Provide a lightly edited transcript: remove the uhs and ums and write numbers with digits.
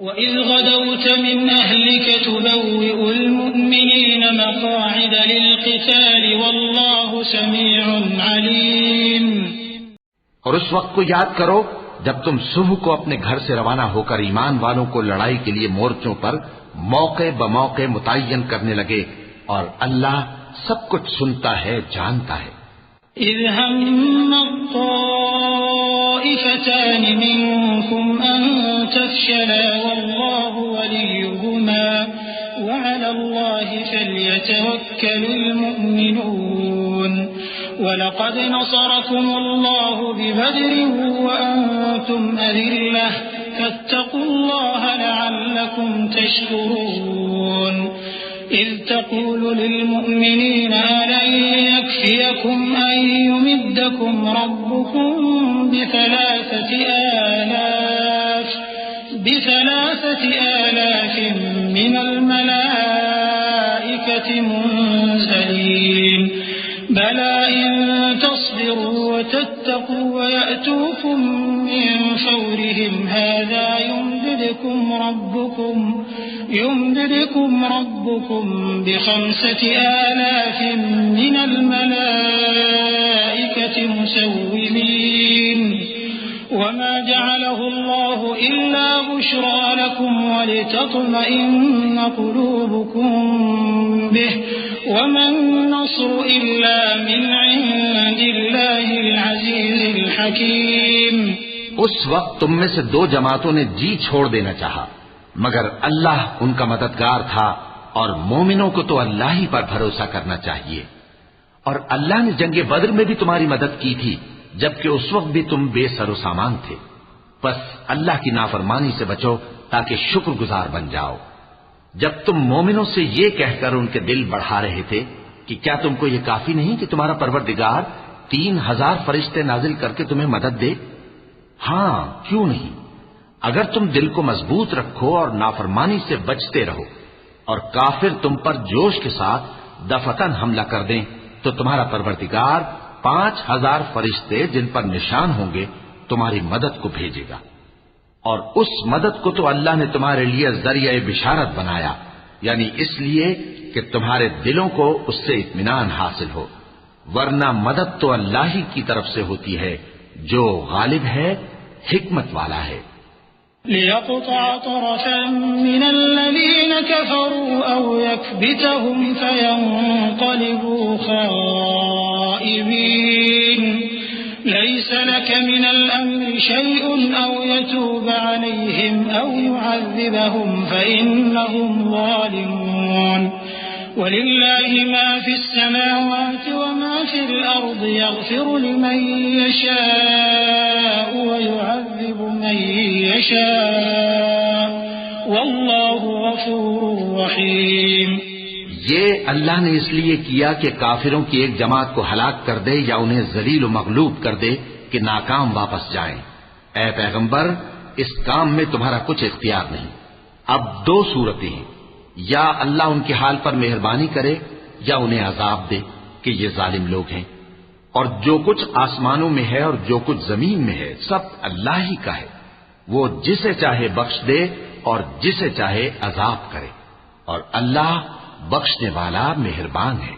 वइज़ गदौत मिन अहलिक तुबव्विउल मुमिनीन मक़ाइद लिल-क़िताल वल्लाहु समीउन अलीम। और उस वक्त को याद करो जब तुम सुबह को अपने घर से रवाना होकर ईमान वालों को लड़ाई के लिए मोर्चों पर मौके बमौके मुतय्यन करने लगे, और अल्लाह सब कुछ सुनता है, जानता है। इज़ हम्मत ताइफ़तान मिनकुम अन तफ़शला वल्लाहु वलियुहुमा वअलल्लाहि फल्यतवक्कलिल मुमिनून। वलक़द नसरकुमुल्लाहु बिबद्रिन वअंतुम अज़िल्लह फत्तक़ुल्लाह लअल्लकुम तशकुरून। إذ تقول للمؤمنين ألن يكفيكم أن يمدكم ربكم بثلاثة آلاف من الملائكة منزلين بلى إن تصبروا وتتقوا ويأتوكم من فورهم هذا يمددكم ربكم ب5 آلاف من الملائكة مسومين وما جعله الله إلا بشرى لكم ولتطمئن قلوبكم به وما النصر إلا من عند الله العزيز الحكيم। उस वक्त तुम में से 2 जमातों ने जी छोड़ देना चाहा, मगर अल्लाह उनका मददगार था, और मोमिनों को तो अल्लाह ही पर भरोसा करना चाहिए। और अल्लाह ने जंगे बद्र में भी तुम्हारी मदद की थी, जबकि उस वक्त भी तुम बेसरो सामान थे। बस अल्लाह की नाफरमानी से बचो ताकि शुक्रगुजार बन जाओ। जब तुम मोमिनों से ये कहकर उनके दिल बढ़ा रहे थे कि क्या तुमको ये काफी नहीं कि तुम्हारा परवरदिगार 3000 फरिश्ते नाजिल करके तुम्हें मदद दे? हां, क्यों नहीं। अगर तुम दिल को मजबूत रखो और नाफरमानी से बचते रहो, और काफिर तुम पर जोश के साथ दफतन हमला कर दें, तो तुम्हारा परवरदिगार 5000 फरिश्ते जिन पर निशान होंगे तुम्हारी मदद को भेजेगा। और उस मदद को तो अल्लाह ने तुम्हारे लिए जरिया बिशारत बनाया, यानी इसलिए कि तुम्हारे दिलों को उससे इत्मीनान हासिल हो, वरना मदद तो अल्लाह ही की तरफ से होती है जो गालिब है, हिकमत वाला है। लियक़तअ तरफ़न मिनल्लज़ीन कफ़रू औ यकबितहुम फ़यन्क़लिबू ख़ाइबीन लैस लक मिनल अम्रि शैउन औ यतूब अलैहिम औ युअज़्ज़िबहुम फ़इन्नहुम ज़ालिमून। वलिल्लाहि मा फ़िस्समावाति वमा फ़िल अर्दि यग़फ़िरु लिमन यशाअ व युअज़्ज़िबु मन यशाअ वल्लाहु गफ़ूरुर रहीम। ये अल्लाह ने इसलिए किया कि काफिरों की एक जमात को हलाक कर दे या उन्हें जलील व मगलूब कर दे कि नाकाम वापस जाएं। ऐ पैगंबर, इस काम में तुम्हारा कुछ इख्तियार नहीं। अब 2 सूरतें हैं, या अल्लाह उनके हाल पर मेहरबानी करे या उन्हें अजाब दे कि ये जालिम लोग हैं। और जो कुछ आसमानों में है और जो कुछ जमीन में है सब अल्लाह ही का है। वो जिसे चाहे बख्श दे और जिसे चाहे अजाब करे, और अल्लाह बख्शने वाला मेहरबान है।